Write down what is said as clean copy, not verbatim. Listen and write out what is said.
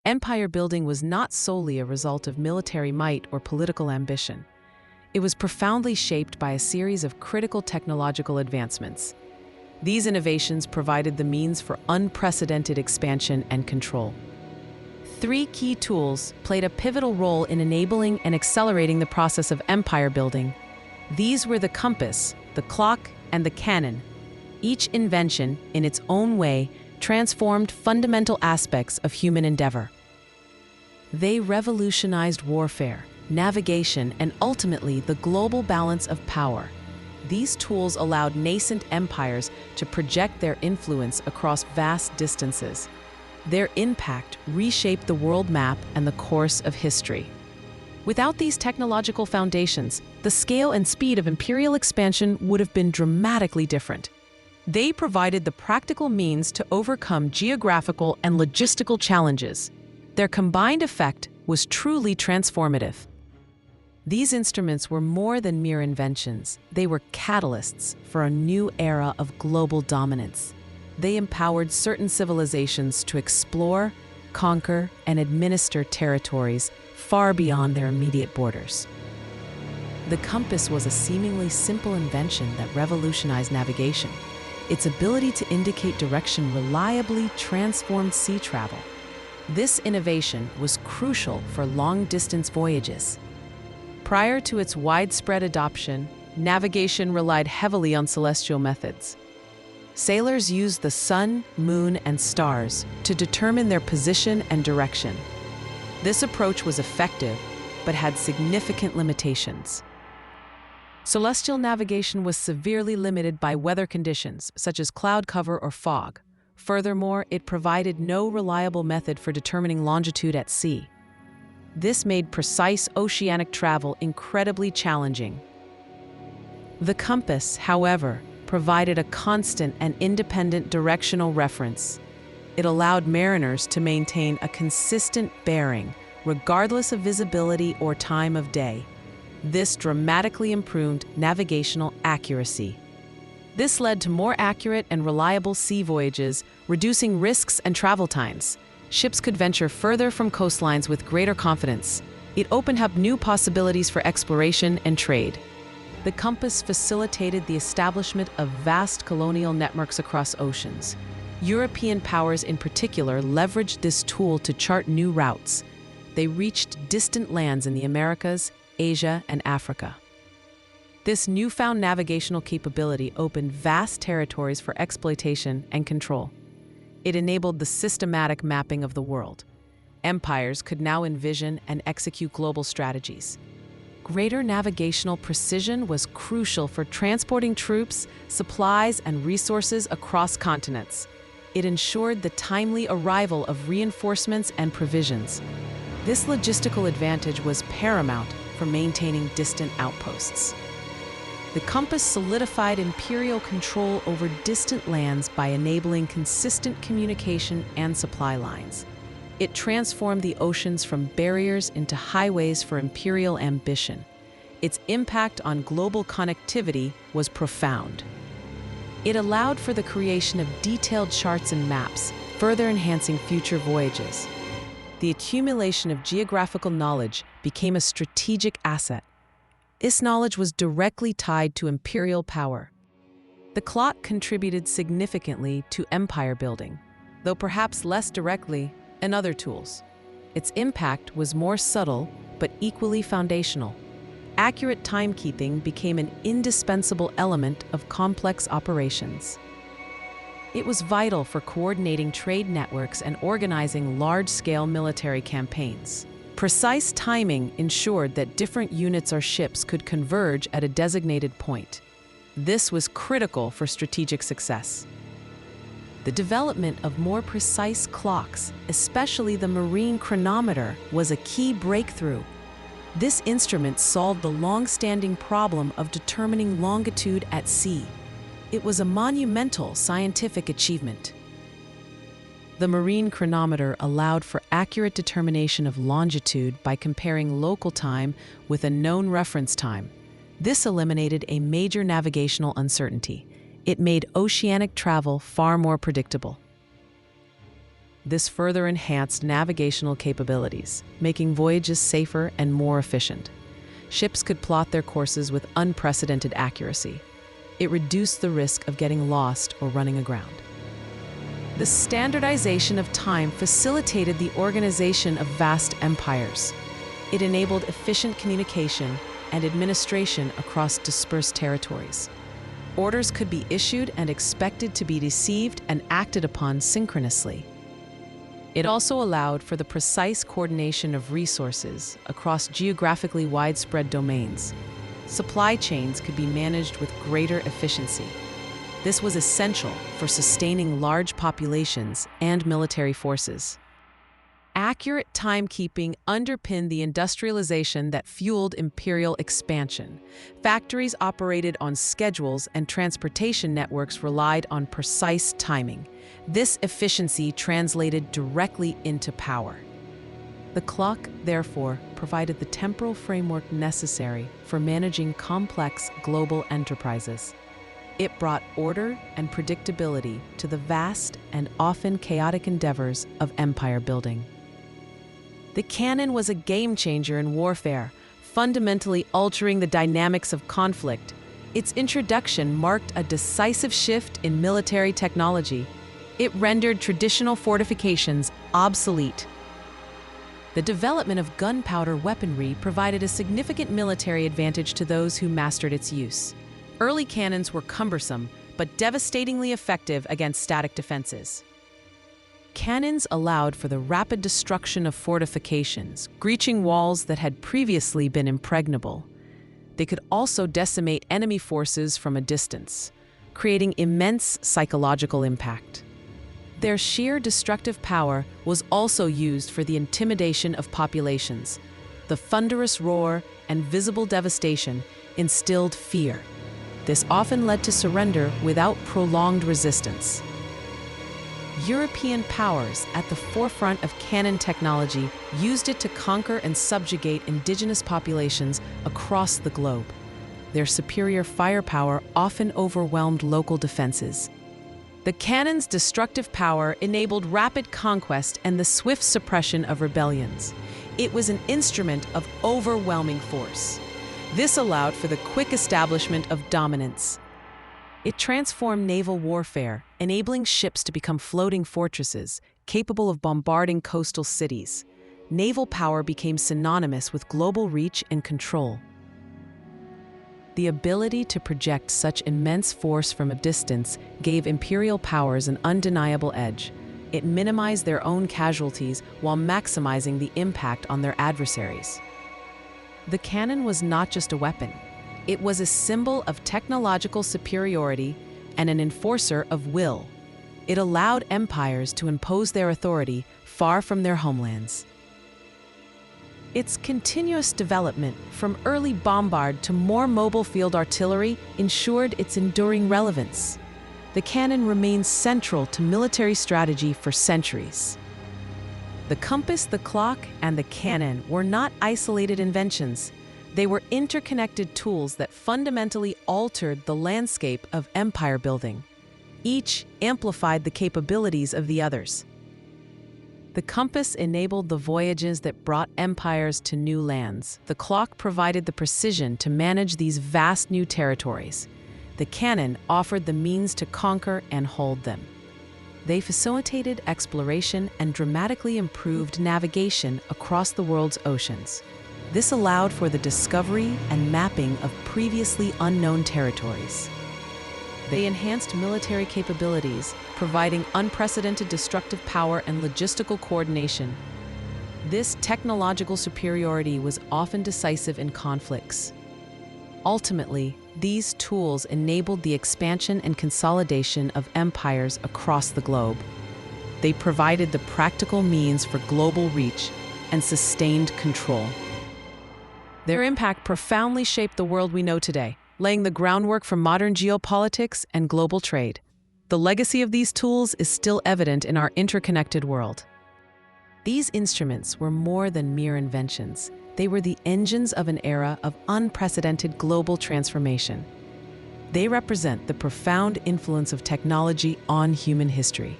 Empire building was not solely a result of military might or political ambition. It was profoundly shaped by a series of critical technological advancements. These innovations provided the means for unprecedented expansion and control. Three key tools played a pivotal role in enabling and accelerating the process of empire building. These were the compass, the clock, and the cannon. Each invention, in its own way, transformed fundamental aspects of human endeavor. They revolutionized warfare, navigation, and ultimately the global balance of power. These tools allowed nascent empires to project their influence across vast distances. Their impact reshaped the world map and the course of history. Without these technological foundations, the scale and speed of imperial expansion would have been dramatically different. They provided the practical means to overcome geographical and logistical challenges. Their combined effect was truly transformative. These instruments were more than mere inventions. They were catalysts for a new era of global dominance. They empowered certain civilizations to explore, conquer, and administer territories far beyond their immediate borders. The compass was a seemingly simple invention that revolutionized navigation. Its ability to indicate direction reliably transformed sea travel. This innovation was crucial for long-distance voyages. Prior to its widespread adoption, navigation relied heavily on celestial methods. Sailors used the sun, moon, and stars to determine their position and direction. This approach was effective, but had significant limitations. Celestial navigation was severely limited by weather conditions, such as cloud cover or fog. Furthermore, it provided no reliable method for determining longitude at sea. This made precise oceanic travel incredibly challenging. The compass, however, provided a constant and independent directional reference. It allowed mariners to maintain a consistent bearing, regardless of visibility or time of day. This dramatically improved navigational accuracy. This led to more accurate and reliable sea voyages, reducing risks and travel times. Ships could venture further from coastlines with greater confidence. It opened up new possibilities for exploration and trade. The compass facilitated the establishment of vast colonial networks across oceans. European powers in particular leveraged this tool to chart new routes. They reached distant lands in the Americas, Asia, and Africa. This newfound navigational capability opened vast territories for exploitation and control. It enabled the systematic mapping of the world. Empires could now envision and execute global strategies. Greater navigational precision was crucial for transporting troops, supplies, and resources across continents. It ensured the timely arrival of reinforcements and provisions. This logistical advantage was paramount for maintaining distant outposts. The compass solidified imperial control over distant lands by enabling consistent communication and supply lines. It transformed the oceans from barriers into highways for imperial ambition. Its impact on global connectivity was profound. It allowed for the creation of detailed charts and maps, further enhancing future voyages. The accumulation of geographical knowledge became a strategic asset. This knowledge was directly tied to imperial power. The clock contributed significantly to empire building, though perhaps less directly than other tools. Its impact was more subtle, but equally foundational. Accurate timekeeping became an indispensable element of complex operations. It was vital for coordinating trade networks and organizing large-scale military campaigns. Precise timing ensured that different units or ships could converge at a designated point. This was critical for strategic success. The development of more precise clocks, especially the marine chronometer, was a key breakthrough. This instrument solved the long-standing problem of determining longitude at sea. It was a monumental scientific achievement. The marine chronometer allowed for accurate determination of longitude by comparing local time with a known reference time. This eliminated a major navigational uncertainty. It made oceanic travel far more predictable. This further enhanced navigational capabilities, making voyages safer and more efficient. Ships could plot their courses with unprecedented accuracy. It reduced the risk of getting lost or running aground. The standardization of time facilitated the organization of vast empires. It enabled efficient communication and administration across dispersed territories. Orders could be issued and expected to be received and acted upon synchronously. It also allowed for the precise coordination of resources across geographically widespread domains. Supply chains could be managed with greater efficiency. This was essential for sustaining large populations and military forces. Accurate timekeeping underpinned the industrialization that fueled imperial expansion. Factories operated on schedules and transportation networks relied on precise timing. This efficiency translated directly into power. The clock, therefore, provided the temporal framework necessary for managing complex global enterprises. It brought order and predictability to the vast and often chaotic endeavors of empire building. The cannon was a game-changer in warfare, fundamentally altering the dynamics of conflict. Its introduction marked a decisive shift in military technology. It rendered traditional fortifications obsolete. The development of gunpowder weaponry provided a significant military advantage to those who mastered its use. Early cannons were cumbersome, but devastatingly effective against static defenses. Cannons allowed for the rapid destruction of fortifications, breaching walls that had previously been impregnable. They could also decimate enemy forces from a distance, creating immense psychological impact. Their sheer destructive power was also used for the intimidation of populations. The thunderous roar and visible devastation instilled fear. This often led to surrender without prolonged resistance. European powers at the forefront of cannon technology used it to conquer and subjugate indigenous populations across the globe. Their superior firepower often overwhelmed local defenses. The cannon's destructive power enabled rapid conquest and the swift suppression of rebellions. It was an instrument of overwhelming force. This allowed for the quick establishment of dominance. It transformed naval warfare, enabling ships to become floating fortresses capable of bombarding coastal cities. Naval power became synonymous with global reach and control. The ability to project such immense force from a distance gave imperial powers an undeniable edge. It minimized their own casualties while maximizing the impact on their adversaries. The cannon was not just a weapon. It was a symbol of technological superiority and an enforcer of will. It allowed empires to impose their authority far from their homelands. Its continuous development, from early bombard to more mobile field artillery, ensured its enduring relevance. The cannon remains central to military strategy for centuries. The compass, the clock, and the cannon were not isolated inventions. They were interconnected tools that fundamentally altered the landscape of empire building. Each amplified the capabilities of the others. The compass enabled the voyages that brought empires to new lands. The clock provided the precision to manage these vast new territories. The cannon offered the means to conquer and hold them. They facilitated exploration and dramatically improved navigation across the world's oceans. This allowed for the discovery and mapping of previously unknown territories. They enhanced military capabilities, providing unprecedented destructive power and logistical coordination. This technological superiority was often decisive in conflicts. Ultimately, these tools enabled the expansion and consolidation of empires across the globe. They provided the practical means for global reach and sustained control. Their impact profoundly shaped the world we know today, laying the groundwork for modern geopolitics and global trade. The legacy of these tools is still evident in our interconnected world. These instruments were more than mere inventions. They were the engines of an era of unprecedented global transformation. They represent the profound influence of technology on human history.